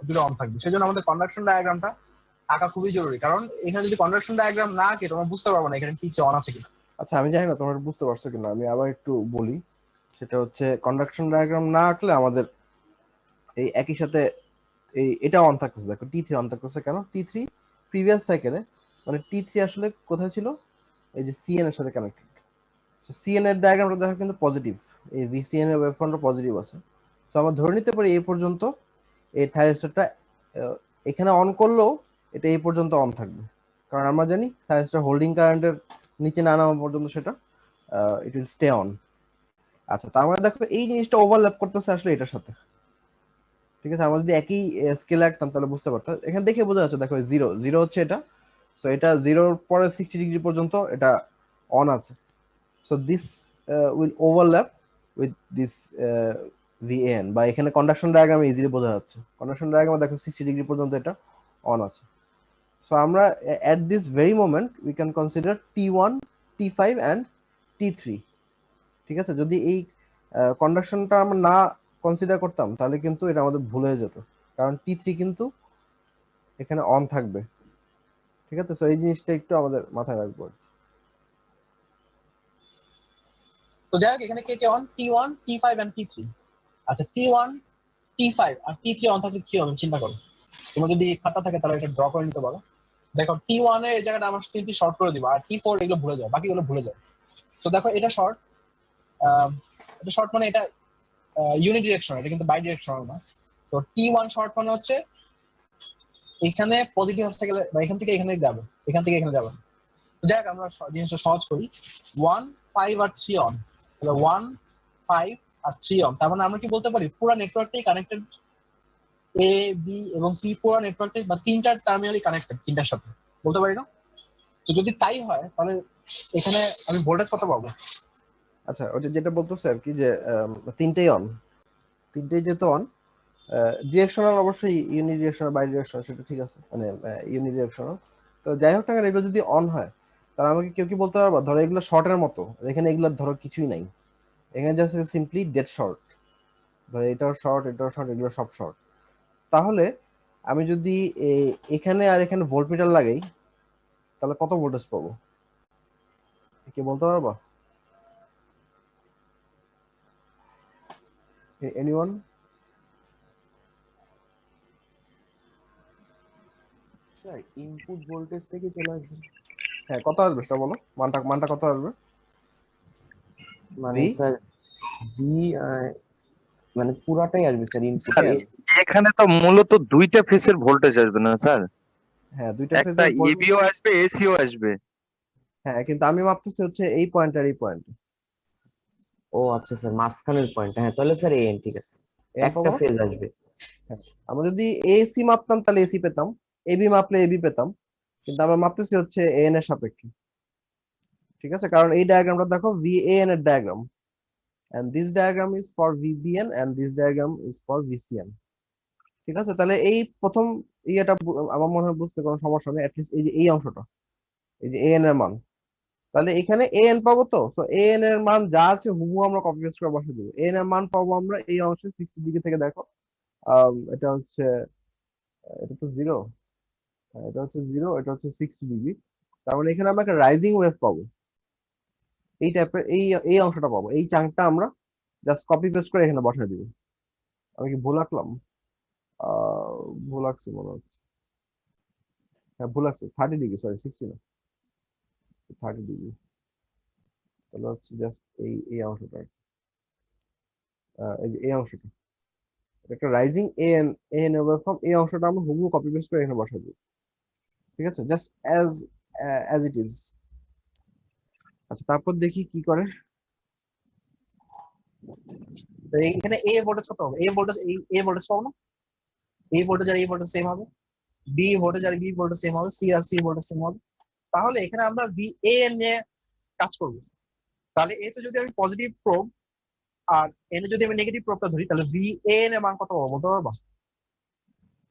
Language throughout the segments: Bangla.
দুটো অন থাকবে। সেজন্য আমাদের কন্ডাকশন ডায়াগ্রামটা আঁকা খুবই জরুরি, কারণ এখানে যদি কন্ডাকশন ডায়াগ্রাম না আঁকে তোমরা বুঝতে পারবে না এখানে কি অন আছে কিনা। আচ্ছা আমি জানি না তোমরা বুঝতে পারছো কিনা, আমি আবার একটু বলি। সেটা হচ্ছে কন্ডাকশন ডায়াগ্রাম না আঁকলে আমাদের এই একই সাথে এটা অন থাকতেছে, দেখো T3 অন থাকতেছে কেন? T3 প্রিভিয়াস সাইকেলে মানে T3 আসলে কোথায় ছিল? এই যে CN এর সাথে কানেক্টেড। CN এর ডায়াগ্রামটা দেখো কিন্তু পজিটিভ, এই VCN এর ওয়েভফ্রন্টটা পজিটিভ আছে। সো আমরা ধরে নিতে পারি এই পর্যন্ত এই থাইরিস্টরটা এখানে অন করলেও এটা এই পর্যন্ত অন থাকবে, কারণ আমরা জানি থাইরিস্টর হোল্ডিং কারেন্টের নিচে না নামা পর্যন্ত সেটা ইট উইল স্টে অন। আচ্ছা তার মানে দেখো এই জিনিসটা ওভারল্যাপ করতেছে আসলে এটার সাথে, ঠিক আছে? আমরা যদি একই স্কেলে আঁকতাম তাহলে বুঝতে পারতাম। এখানে দেখে বোঝা যাচ্ছে, দেখো জিরো জিরো হচ্ছে এটা, সো এটা জিরোর পরে 60 ডিগ্রি পর্যন্ত এটা অন আছে। So this will overlap with this VAN, বা এখানে কন্ডাকশন ডায়াগ্রামে ইজিলি বোঝা যাচ্ছে। কন্ডাকশন ডায়াগ্রামে দেখো 60 ডিগ্রি পর্যন্ত এটা অন আছে। সো আমরা at this very moment we can consider T1, T5 and T3, ঠিক আছে? যদি এই কন্ডাকশনটা আমরা না কনসিডার করতাম তাহলে কিন্তু এটা আমাদের ভুল হয়ে যেত, কারণ T3 কিন্তু এখানে অন থাকবে, ঠিক আছে? সো এই জিনিসটা একটু আমাদের মাথায় রাখবো। তো যাই হোক এখানে কে কে on? T1, T5 and T3। আচ্ছা T1, T5 R T3 on থাকলে কি হবে চিন্তা করো। তোমার যদি খাতা থাকে তাহলে এটা ড্র করে নিতে পারো। দেখো T1 এর এই জায়গাটা আমার সিম্পলি শর্ট করে দিব, আর T4 এগুলো ভুলে যাও, বাকিগুলো ভুলে যাও। তো দেখো এটা শর্ট, এটা শর্ট মানে এটা ইউনি ডিরেকশন, এটা কিন্তু বাই ডিরেকশনাল না। তো T1 শর্ট মানে হচ্ছে এখানে পজিটিভ হচ্ছে গেলে বা এখান থেকে এখানে যাবে, এখান থেকে এখানে যাবে। যাই হোক আমরা জিনিসটা সহজ করি, 1, 5 আর 3 অন, তাহলে 1, 5 আর 3 অন। তার মানে আমরা কি বলতে পারি পুরো নেটওয়ার্কটাই কানেক্টেড, A, B এবং C পুরো নেটওয়ার্কটাই বা তিনটা টার্মিনালি কানেক্টেড তিনটার সাথে, বলতে পারি না? তো যদি তাই হয় তাহলে এখানে আমি ভোল্টেজ কত পাবো? আচ্ছা ওটা যেটা বলতেছে আর কি, যে তিনটেই অন, তিনটেই যেহেতু অন, ডিরেকশনাল অবশ্যই ইউনি ডিরেকশনাল বাই ডিরেকশনাল সেটা ঠিক আছে, মানে ইউনি ডিরেকশনাল। তো যাই হোক না কেন এগুলো যদি অন হয় তাহলে আমাকে কেউ কি বলতে পারবা ধরো এগুলো শর্টের মতো, এখানে এগুলো ধরো কিছুই নাই, এখানে জাস্ট সিম্পলি ডেড শর্ট, ধরো এটাও শর্ট এটাও শর্ট এগুলো সব শর্ট। তাহলে আমি যদি এখানে আর এখানে ভোল্টমিটার লাগাই তাহলে কত ভোল্টেজ পাবো কি বলতে পারবা? এনিওয়ান? স্যার ইনপুট ভোল্টেজ থেকে চলে আসবে। হ্যাঁ কত আসবে সেটা বলো, মানটা কত আসবে? মানে স্যার ভি মানে পুরাটাই আসবে স্যার ইনপুটে। এখানে তো মূলত দুইটা ফেসের ভোল্টেজ আসবে না স্যার? হ্যাঁ দুইটা একটা ফেজের এবিও আসবে এসিও আসবে। হ্যাঁ কিন্তু আমি ভাবতেছি হচ্ছে এই পয়েন্ট আর এই পয়েন্ট। ও আচ্ছা স্যার মাঝখানের পয়েন্ট, হ্যাঁ তাহলে স্যার এন ঠিক আছে, একটা ফেজ আসবে। হ্যাঁ আমরা যদি এসি মাপতাম তাহলে এসি পেতাম, এবি মাপলে এবি পেতাম, কিন্তু আমরা মাপতেছি হচ্ছে এন এর সাপেক্ষে, ঠিক আছে? কারণ এই ডায়াগ্রামটা দেখো VAN এর diagram, and this diagram is for VBN and this diagram is for VCN, ঠিক আছে? তাহলে এই প্রথম ইয়েটা আমার মনে হয় বুঝতে কোনো সমস্যা নেই, অ্যাটলিস্ট এই যে এই অংশটা, এই যে AN এর মান, তাহলে এখানে AN পাবো। তো AN এর মান যা আছে হুবহু আমরা কপি পেস্ট করে বসে দেবো। AN এর মান পাবো আমরা এই অংশে 60 ডিগ্রি থেকে, দেখো এটা হচ্ছে, এটা তো জিরো, এটা হচ্ছে জিরো, এটা হচ্ছে 60 ডিগ্রি। তার মানে এখানে আমরা একটা রাইজিং ওয়েভ পাবো, এই টাইপের এই এই অংশটা পাবো। এই চাঙ্কটা আমরা জাস্ট কপি পেস্ট করে এখানে বসাই দিব। আমি কি ভুল আঁকলাম? ভুল আঁকছি মনে হচ্ছে, হ্যাঁ ভুল আঁকছি, 30 ডিগ্রি, সরি 60 না, 30 ডিগ্রি। তাহলে হচ্ছে জাস্ট এই এই অংশটা, এই যে এই অংশটা একটা রাইজিং এন এন ওয়েভফর্ম, এই অংশটা আমরা হুবহু কপি পেস্ট করে এখানে বসাই দিব, ঠিক আছে? Just as it is. আচ্ছা তারপর দেখি কি করে। তো এখানে এ ভোল্টেজ কত হবে? এ ভোল্টেজ এ ভোল্টেজ পাবো না? এ ভোল্টেজ আর এ ভোল্টেজ সেম হবে, বি ভোল্টেজ আর বি ভোল্টেজ সেম হবে, সি আর সি ভোল্টেজ সেম হবে। তাহলে এখানে আমরা VAN নিয়ে কাজ করব। তাহলে এ তে যদি আমি পজিটিভ প্রোব আর এনে যদি আমি নেগেটিভ প্রোবটা ধরি তাহলে VAN এর মান কত পাবো বলতে পারবা?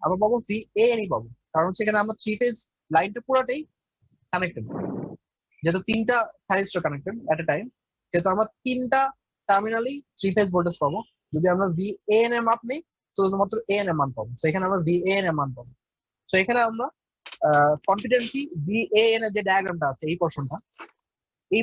আমরা পাবো VAN ই পাবো, কারণ হচ্ছে এখানে আমরা থ্রি ফেজ লাইনটা পুরোটাই কানেক্টেড, যেহেতু তিনটা থাইরিস্টর কানেক্টেড এট এ টাইম, সেহেতু আমরা তিনটা টার্মিনালি থ্রি ফেজ ভোল্টেজ পাবো। যদি আমরা VAN এর মাপ নেই শুধুমাত্র এন এর মান পাবো। তো এখানে আমরা VAN এর মান পাবো। তো এখানে আমরা কনফিডেন্টলি VAN এর যে ডায়াগ্রামটা আছে এই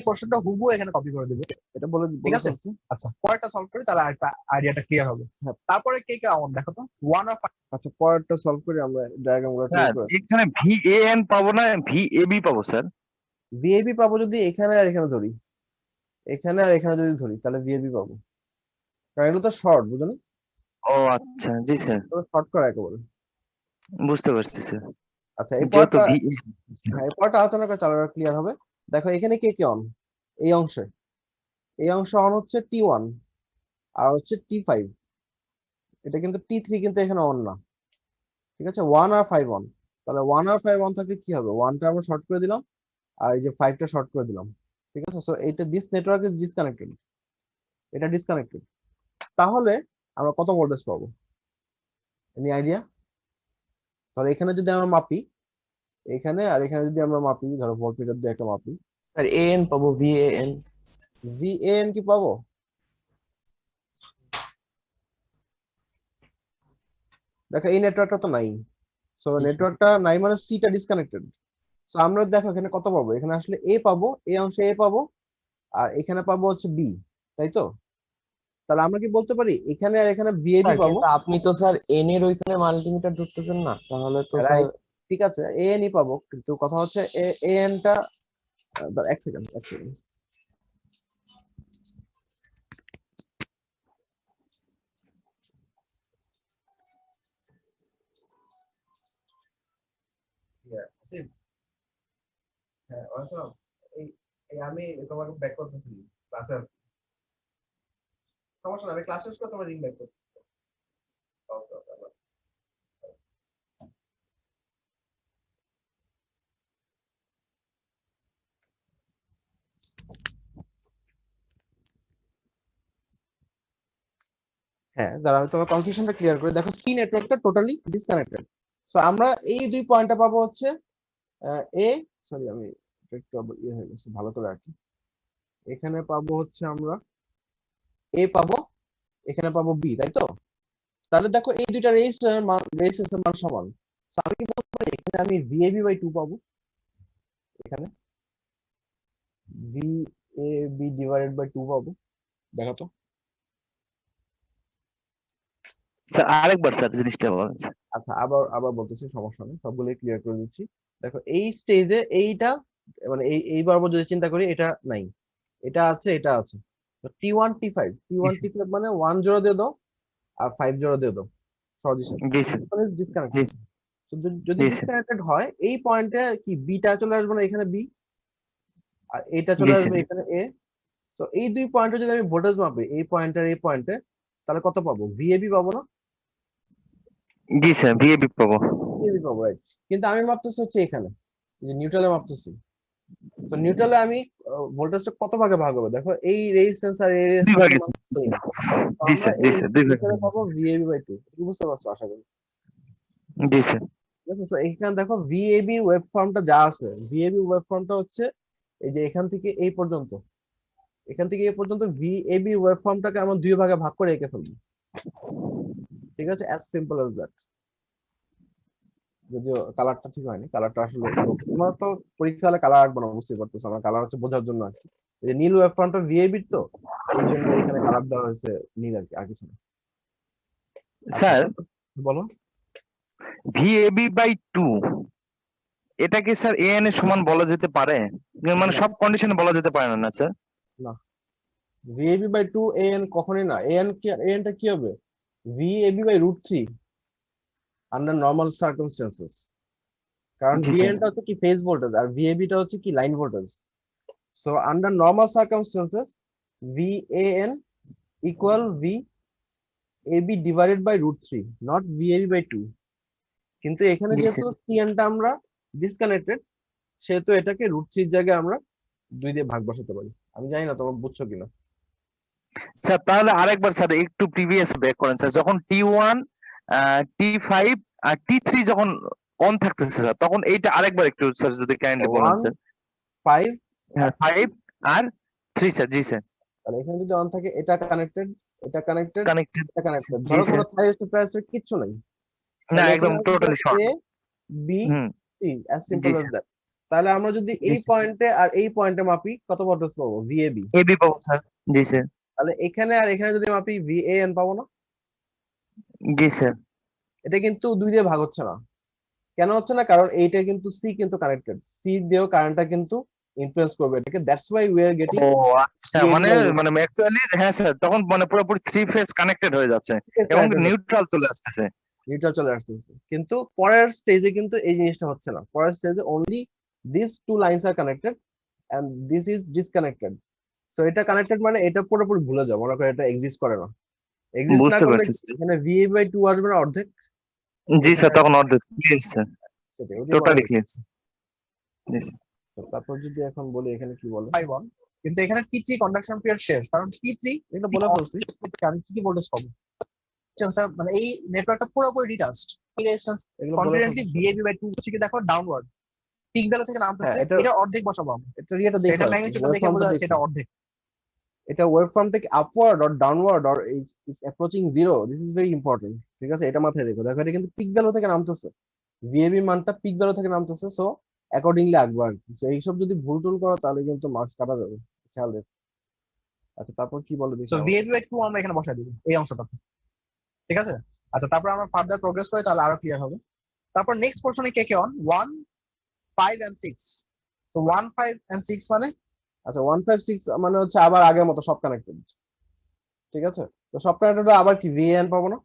পোর্শনটা হুবহু এখানে কপি করে দেবো। এটা বলে ঠিক বলে আছে? ফেলছি। আচ্ছা, পরেরটা সলভ করি, তাহলে একটা আইডিয়াটা ক্লিয়ার হবে। হ্যাঁ। তারপরে কে কে আমন দেখো তো 1 আর 5। আচ্ছা, পরেরটা সলভ করি আমরা, ডায়াগ্রাম গুলো স্যার তৈরি করে। এখানে VAN পাবো না VAB পাবো স্যার? ভিএবি পাবো যদি এখানে আর এখানে ধরি, এখানে আর এখানে যদি ধরি তাহলে ভিএবি পাবো, কারণ এগুলো তো শর্ট, বুঝলেন? ও আচ্ছা, জি স্যার, শর্ট করা একেবারে। বুঝতে পারছি স্যার। আচ্ছা, এই যেহেতু পরটা, ভি হ্যাঁ, এই পরটা আলোচনা করে তাহলে ক্লিয়ার হবে। দেখো এখানে কে কে অন, এই অংশে, এই অংশ অন হচ্ছে T1 আর হচ্ছে T5। এটা কিন্তু T3 কিন্তু এখানে অন না, ঠিক আছে? 1 আর 5 অন, তাহলে 1 আর 5 অন থাকলে কি হবে? 1টা আমরা শর্ট করে দিলাম আর এই যে 5টা শর্ট করে দিলাম, ঠিক আছে? সো এইটা দিস নেটওয়ার্ক ইজ ডিসকানেক্টেড, এটা ডিসকানেক্টেড। তাহলে আমরা কত ভোল্টেজ পাবো? Any idea? তাহলে এখানে যদি আমরা মাপি, এখানে আর এখানে যদি আমরা মাপি, ধরো ভোল্টমিটার দিয়ে একটা মাপি, স্যার এএন পাবো, VAN। VAN কি পাবো? দেখো এই নেটওয়ার্কটা তো নাই, সো নেটওয়ার্কটা নাই মানে সিটা ডিসকানেক্টেড। সো আমরা দেখো এখানে কত পাবো, এখানে আসলে এ পাবো, এই অংশে এ পাবো, আর এখানে পাবো হচ্ছে বি, তাই তো? তাহলে আমরা কি বলতে পারি এখানে আর এখানে বিএবি স্যার পাবো? কিন্তু আপনি তো স্যার এন এর ওইখানে মাল্টিমিটার ঢুকতেছেন না, তাহলে তো স্যার। রাইট, ঠিক আছে, এএনই পাবো, কিন্তু কথা হচ্ছে এএনটা, এক সেকেন্ড এক সেকেন্ড, হ্যাঁ অসম, এই এই আমি তোমাকে ব্যাক করতেছি, ক্লাসে আছি, সমস্যা না, আমি ক্লাস শেষ করে তোমার রিং ব্যাক করতেছি। ওকে ওকে, হ্যাঁ, দাঁড়া আমি তোমার কনফিউশনটা ক্লিয়ার করে। দেখো সি নেটওয়ার্কটা টোটালি ডিসকানেক্টেড। সো আমরা এই দুই পয়েন্টটা পাবো হচ্ছে এ, সরি আমি একটু আবার ইয়ে হয়ে গেছে, ভালো করে রাখি। এখানে পাবো হচ্ছে আমরা এ পাবো, এখানে পাবো বি, তাই তো? তাহলে দেখো এই দুইটা রেজিস্ট্যান্সের মান সমান। So আমি কি বলতে পারি এখানে আমি ভিএবি বাই 2 পাবো, এখানে ভিএবি ডিভাইডেড বাই 2 পাবো। দেখো তো। স্যার আরেকবার স্যার জিনিসটা বলেন স্যার। আচ্ছা, আবার আবার বলতেছি, সমস্যা নেই, সবগুলোই ক্লিয়ার করে দিচ্ছি। দেখো এই স্টেজে এইটা, মানে এই বরাবর যদি চিন্তা করি, এটা নাই, এটা আছে, এটা আছে। তো T1 T5, T1 T5 মানে 1 জোড়া দিয়ে দাও আর 5 জোড়া দিয়ে দাও, সহজ হিসাব। জি স্যার, জি ডিসকানেক্টেড, স্যার, যদি জি স্যার, ডিসকানেক্টেড হয় এই পয়েন্টে কি বিটা চলে আসবে না, এখানে বি, আর এটা জি চলে স্যার, আসবে এখানে এ। তো এই দুই পয়েন্টে যদি আমি ভোল্টেজ মাপি, এই পয়েন্টে আর এই পয়েন্টে, তাহলে কত পাবো? ভিএবি পাবো না? জি স্যার, VAB পাবো। ভিএবি পাবো, রাইট। কিন্তু আমি মাপতেছি হচ্ছে এখানে, এই যে নিউট্রালে মাপতেছি। তো নিউট্রালে আমি ভোল্টেজটা কত ভাগে ভাগ হবে? দেখো এই রেজিস্ট্যান্স আর এই 2 ভাগে রেজিস্ট্যান্সের মান স্যার। সেম। তো জি আমরা স্যার, জি এই স্যার, 2 ভাগে। এখানে পাবো ভিএবি বাই 2। বুঝতে পারছো আশা করি? জি স্যার, ঠিক আছে, তো এখানে দেখো ভিএবি ওয়েব ফর্মটা যা আছে, ভিএবি ওয়েব ফর্মটা হচ্ছে এই যে এখান থেকে এই পর্যন্ত, এখান থেকে এই পর্যন্ত ভিএবি ওয়েব ফর্মটাকে আমরা দুই ভাগে ভাগ করে এঁকে ফেলবো। ঠিক আছে, অ্যাজ সিম্পল অ্যাজ দ্যাট। যদিও কালারটা ঠিক হয়নি, কালারটা আসলে তোমরা তো পরীক্ষা হলে কালার আঁকবো না, বুঝতে পারতেছো, আমার কালার হচ্ছে বোঝার জন্য আছে। এই যে নীল ওয়েব ফর্মটা ভিএবির, তো এই জন্য এখানে কালার দেওয়া হয়েছে নীল আর কি, আর কিছু না। আচ্ছা, স্যার বলো। VAB বাই 2 এটাকে স্যার AN এর সমান বলা যেতে পারে? মানে না সব কন্ডিশনে বলা যেতে পারে না না স্যার? না, ভিএবি বাই 2 এন কখনোই না। এনটা কি হবে? VAB by √3 under normal circumstances. কারণ জি স্যার, ভিএনটা হচ্ছে কি ফেজ ভোল্টেজ আর ভিএবিটা হচ্ছে কি line voltage. So under normal circumstances VAN equal VAB divided by √3, not VAB by 2। কিন্তু এখানে জি যেহেতু স্যার। সিএনটা আমরা ডিসকানেক্টেড, সেহেতু এটাকে √3 জায়গায় আমরা 2 দিয়ে ভাগ বসাতে পারি। আমি জানি না তোমরা বুঝছো কিনা। স্যার তাহলে আরেকবার স্যার একটু প্রিভিয়াস ব্যাক করেন স্যার, যখন T1 T5 আর T3 যখন অন থাকতেছে স্যার, তখন এইটা আরেকবার একটু স্যার যদি কাইন্ডলি বলেন 1 স্যার। 5, হ্যাঁ 5 আর 3 স্যার, জি স্যার, তাহলে এখানে যদি অন থাকে এটা কানেক্টেড, এটা কানেক্টেড, কানেক্টেড। এটা কানেক্টেড। জি ধরো স্যার। কোনো থাইরয়েড কিচ্ছু নাই, না তাহলে একদম এখানে আসবে totally short. A B hmm. C, as simple জি অ্যাজ স্যার। দ্যাট। তাহলে আমরা যদি জি এই স্যার। পয়েন্টে আর এই পয়েন্টে মাপি কত ভোল্টেজ পাবো? ভিএবি। এবি পাবো স্যার। জি স্যার। তাহলে এখানে আর এখানে যদি মাপি ভিএএন পাবো না? জি স্যার। এটা কিন্তু 2 দিয়ে ভাগ হচ্ছে না। কেন হচ্ছে না? কারণ এইটা কিন্তু সি কিন্তু কানেক্টেড, সি দিয়েও কারেন্টটা কিন্তু ইনফ্লুয়েন্স করবে এটাকে। That's why we are getting ও আচ্ছা, ভিএবি মানে বাই মানে অ্যাকচুয়ালি হ্যাঁ স্যার, তখন মানে পুরোপুরি থ্রি ফেজ কানেক্টেড হয়ে যাচ্ছে এবং কানেক্টেড হচ্ছে, নিউট্রাল চলে আসতেছে। নিউট্রাল চলে আসতেছে। কিন্তু পরের স্টেজে কিন্তু এই জিনিসটা হচ্ছে না। পরের স্টেজে only this two lines are connected and this is disconnected. So এটা কানেক্টেড মানে এটা পুরোপুরি ভুলে যাও, মনে করো এটা এক্সিস্ট করে না। এক্সিস্ট না বুঝতে করলে পারছি কি? স্যার। এখানে ভিএ বাই 2 আসবে না, অর্ধেক। জি এখানে স্যার, তখন অর্ধেক ক্লিয়ার স্যার, সেটাই ওইটাই বলা টোটালি হয়েছে। ক্লিয়ার। জি স্যার। তো তারপর যদি এখন বলি এখানে কি বলে, 5 1, কিন্তু এখানে T3 কন্ডাকশন পিরিয়ড শেষ, কারণ T3 এটা বলে ফেলছি। আমি কি ভোল্টেজ পাবো? স্যার মানে এই নেটওয়ার্কটা পুরোপুরি ডিটাচড। এই রেজিস্ট্যান্স এগুলো বলে কনফিডেন্টলি ফেলছি। VAB বাই 2 হচ্ছে কি দেখো ডাউনওয়ার্ড পিক ভ্যালু থেকে হ্যাঁ, নামতেছে, এটা এটা অর্ধেক বসাবো আমি। এটা ইয়েটা দেখো, এটা ম্যাগনিটিউডটা ওয়েভ দেখে ফর্মটা বোঝা যাচ্ছে দেখো। এটা অর্ধেক। এটা ওয়েভ ফর্ম থেকে upward or downward or is approaching zero, this is very important. ঠিক আছে, এটা মাথায় রেখো। দেখো এটা কিন্তু পিক ভ্যালু থেকে নামতেছে, ভিএবি মানটা পিক ভ্যালু থেকে নামতেছে। সো অ্যাকর্ডিংলি আঁকবো আর কি। সো এইসব যদি ভুল টুল করো তাহলে কিন্তু মার্কস কাটা যাবে, খেয়াল রেখো। আচ্ছা, তারপর কি বলে দেখি তো আবার। VAB বাই 2 আমরা এখানে বসাই দিব এই অংশটাতে, ঠিক আছে? আচ্ছা, তারপর আমরা ফার্দার প্রোগ্রেস করি, তাহলে আরো ক্লিয়ার হবে। তারপর নেক্সট পোরশনে কে কে অন 1 5 and 6। তো 1 5 and 6 মানে আচ্ছা, 156 মানে হচ্ছে আবার আগের মতো সব কানেক্টেড। ঠিক আছে, তো সব কানেক্টেড আবার কি ভিএন পাবো না?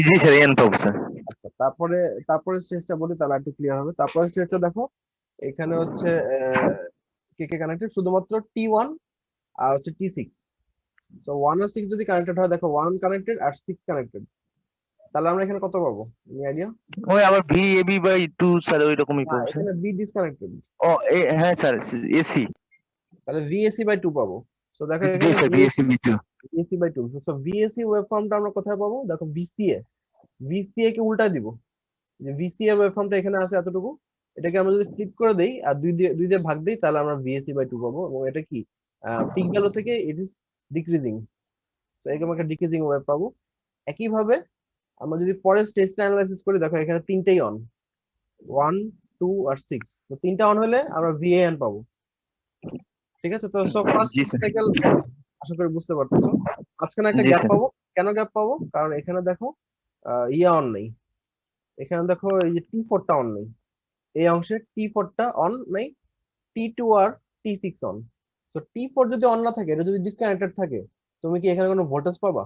জি স্যার, এন পাবো স্যার। আচ্ছা, তারপরে স্টেজটা বলি তাহলে একটু ক্লিয়ার হবে। তারপরে স্টেজটা দেখো, এখানে হচ্ছে কে কে কানেক্টেড, শুধুমাত্র T1 আর হচ্ছে T6। সো 1 আর 6 যদি কানেক্টেড হয়, দেখো 1 কানেক্টেড আর 6 কানেক্টেড, তাহলে আমরা এখানে কত পাবো? Any idea? ওই আবার V AB by two sir, ওই রকমই না, পাবো স্যার। এখানে বি ডিসকানেক্টেড, ও হ্যাঁ স্যার, এসি। তাহলে ভিএসি বাই 2 পাবো। সো দেখো জি এখানে sir, VAC B two. VAC by 2। So VAC wave ফর্মটা আমরা কোথায় পাবো? দেখো ভিসিএ, ভিসিএ কে উল্টা দিব। যে ভিসিএ ওয়েভ ফর্মটা এখানে আছে এতটুকু, এটাকে আমরা যদি ফ্লিপ করে দেই আর দুই দিয়ে ভাগ দেই, তাহলে আমরা ভিএসি বাই 2 পাবো। এবং এটা কি পিক ভ্যালু থেকে ইট ইজ ডিক্রিজিং, তো এরকম একটা ডিক্রিজিং ওয়েভ পাবো। একইভাবে আমরা যদি পরের স্টেজটা অ্যানালাইসিস করি, দেখো এখানে তিনটেই অন, 1 2 আর 6। তো তিনটা অন হলে আমরা ভিএএন পাবো। ঠিক আছে, তো সো ফার্স্ট জি স্যার। সাইকেল আশা করি বুঝতে পারতেছো। মাঝখানে একটা জি গ্যাপ স্যার। পাবো। কেন গ্যাপ পাবো? কারণ এখানে দেখো ইয়ে অন নেই। এখানে দেখো এই যে T4টা অন নেই, এই অংশে T4টা অন নেই, T2 আর T6 অন। তো T4 যদি অন না থাকে, এটা যদি ডিসকানেক্টেড থাকে, তুমি কি এখানে কোনো ভোল্টেজ পাবা?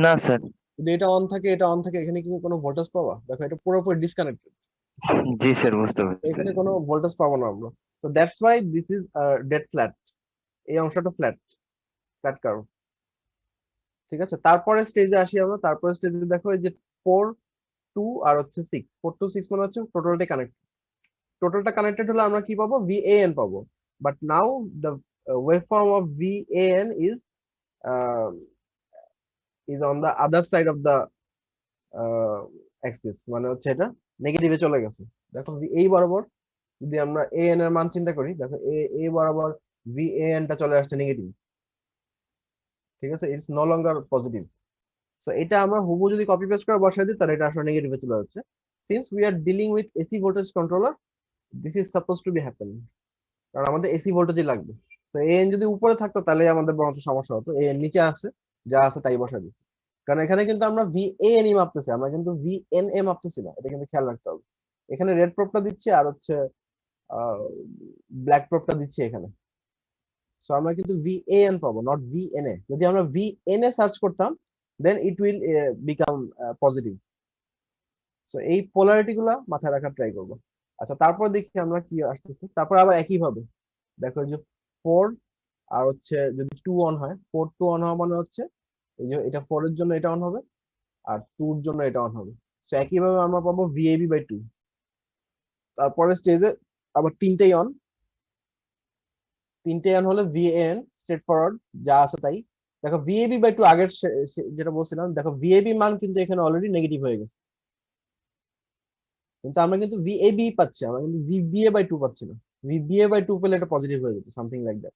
না স্যার। যদি এটা অন থাকে, এটা অন থাকে, এখানে কি কোনো ভোল্টেজ পাবা? দেখো এটা পুরোপুরি ডিসকানেক্টেড, জি স্যার, বুঝতে পারছি। এখানে কোনো ভোল্টেজ পাবো না আমরা। তো that's why this is dead flat, এই অংশটা ফ্ল্যাট, ফ্ল্যাট কার্ভ। ঠিক আছে, তারপরে স্টেজে আসি আমরা। তারপরে স্টেজে দেখো এই যে 4 2 আর হচ্ছে 6, 4 2 6 মানে হচ্ছে টোটালটা কানেক্টেড। টোটালটা কানেক্টেড হলে আমরা কি পাবো? ভিএএন পাবো। But now the wave form of VAN is on the other side of the axis, মানে হচ্ছে এটা নেগেটিভে চলে গেছে। দেখো এই বরাবর যদি আমরা এএন এর মান চিন্তা করি, দেখো এ বরাবর ভিএএন টা চলে আসছে নেগেটিভ। ঠিক আছে, it's no longer positive. So এটা আমরা হুবহু যদি কপি পেস্ট করে বসাই দিই, তাহলে এটা আসলে নেগেটিভে চলে যাচ্ছে। Since we are dealing with AC voltage controller, this is suppose two B happen, কারণ আমাদের এসি ভোল্টেজই লাগবে। তো এএন যদি উপরে থাকতো তাহলে আমাদের বরঞ্চ সমস্যা হতো। এএন নিচে আসে, যা আছে তাই বসাই দিচ্ছি। কারণ এখানে কিন্তু আমরা ভিএএন ই মাপতেছি, আমরা কিন্তু ভিএনএ মাপতেছি না, এটা কিন্তু খেয়াল রাখতে হবে। এখানে রেড প্রপটা দিচ্ছি আর হচ্ছে ব্ল্যাক প্রপটা দিচ্ছি এখানে। সো আমরা কিন্তু ভিএএন পাবো, নট ভিএনএ। যদি আমরা ভিএনএ সার্চ করতাম, দেন ইট উইল বিকাম পজিটিভ। তো এই পোলারিটি গুলা মাথায় রাখার ট্রাই করবো। আচ্ছা, তারপর দেখি আমরা কি আসতেছে। তারপর আবার একইভাবে দেখো এই যে 4 আর হচ্ছে যদি 2 অন হয়, 4 2 অন হওয়া মানে হচ্ছে এই যে এটা 4 এর জন্য এটা অন হবে আর 2 এর জন্য এটা অন হবে। তো একইভাবে আমরা পাবো ভিএবি বাই 2। তারপরে স্টেজে আবার তিনটেই অন হলে ভিএএন স্ট্রেট ফরওয়ার্ড যা আছে তাই। দেখো ভিএবি বাই 2 আগের যেটা বলছিলাম, দেখো ভিএবি মান কিন্তু এখানে অলরেডি নেগেটিভ হয়ে গেছে, কিন্তু আমরা কিন্তু ভিএবি পাচ্ছি, আমরা কিন্তু ভিবিএ বাই 2 পাচ্ছি না। ভিবিএ বাই 2 পেলে এটা পজিটিভ হয়ে যেত, সামথিং লাইক দ্যাট।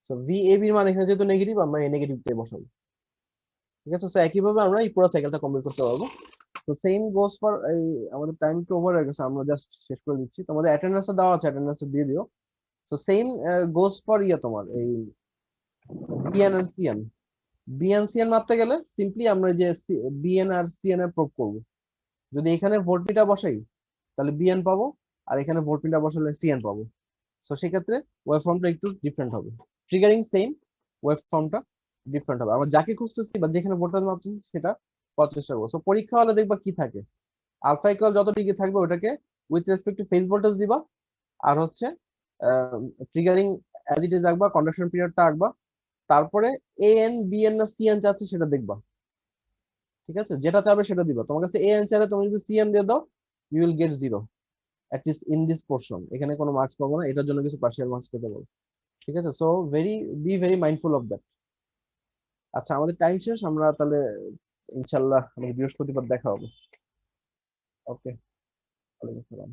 সো ভিএবি মান এখানে যেহেতু নেগেটিভ, আমরা এই নেগেটিভটাই বসাবো। ঠিক আছে, তো একইভাবে আমরা এই পুরো সাইকেলটা কমপ্লিট করতে পারবো। তো সেম গোস ফর এই আমাদের টাইম টু ওভার হয়ে গেছে, আমরা জাস্ট শেষ করে দিচ্ছি। তোমাদের অ্যাটেন্ডেন্সটা দেওয়া আছে, অ্যাটেন্ডেন্সটা দিয়ে দিও। তো সেম গোস ফর তোমার এই বিএন আর সিএন। বিএন সিএন মাপতে গেলে সিম্পলি আমরা যে বিএন আর সিএন এর প্রুভ করব। যদি এখানে ভোল্টমিটার বসাই তাহলে বিএন পাবো, আর এখানে ভোল্টমিটার বসালে সিএন পাবো। সো সেক্ষেত্রে ওয়েভ ফর্মটা একটু ডিফারেন্ট হবে, ট্রিগারিং সেম, ওয়েভ ফর্মটা ডিফারেন্ট হবে। আমরা যাকে খুঁজতেছি বা যেখানে ভোল্টেজ মাপতেছি সেটা করার চেষ্টা করবো। সো পরীক্ষা হলে দেখবা কি থাকে, আলফা ইকুয়াল যত ডিগ্রি থাকবে ওটাকে with respect to phase voltage দিবা, আর হচ্ছে ট্রিগারিং অ্যাজ ইট ইজ রাখবা, কন্ডাকশন পিরিয়ডটা আঁকবা, তারপরে এ এন বি এন না সি এন চাচ্ছে সেটা দেখবা। ঠিক আছে, যেটা চাবে সেটা দিবা। তোমার কাছে এ এন চাইলে তুমি যদি সি এন দিয়ে দাও, you will get 0 at least in this portion. এখানে কোনো মার্কস পাবো না, এটার জন্য কিছু পার্শিয়াল মার্কস পেতে পারো। ঠিক আছে, so be very mindful of that. আচ্ছা, আমাদের টাইম শেষ, আমরা তাহলে ইনশাল্লাহ আমাদের বৃহস্পতিবার দেখা হবে। ওকে, ওয়ালাইকুম আসসালাম।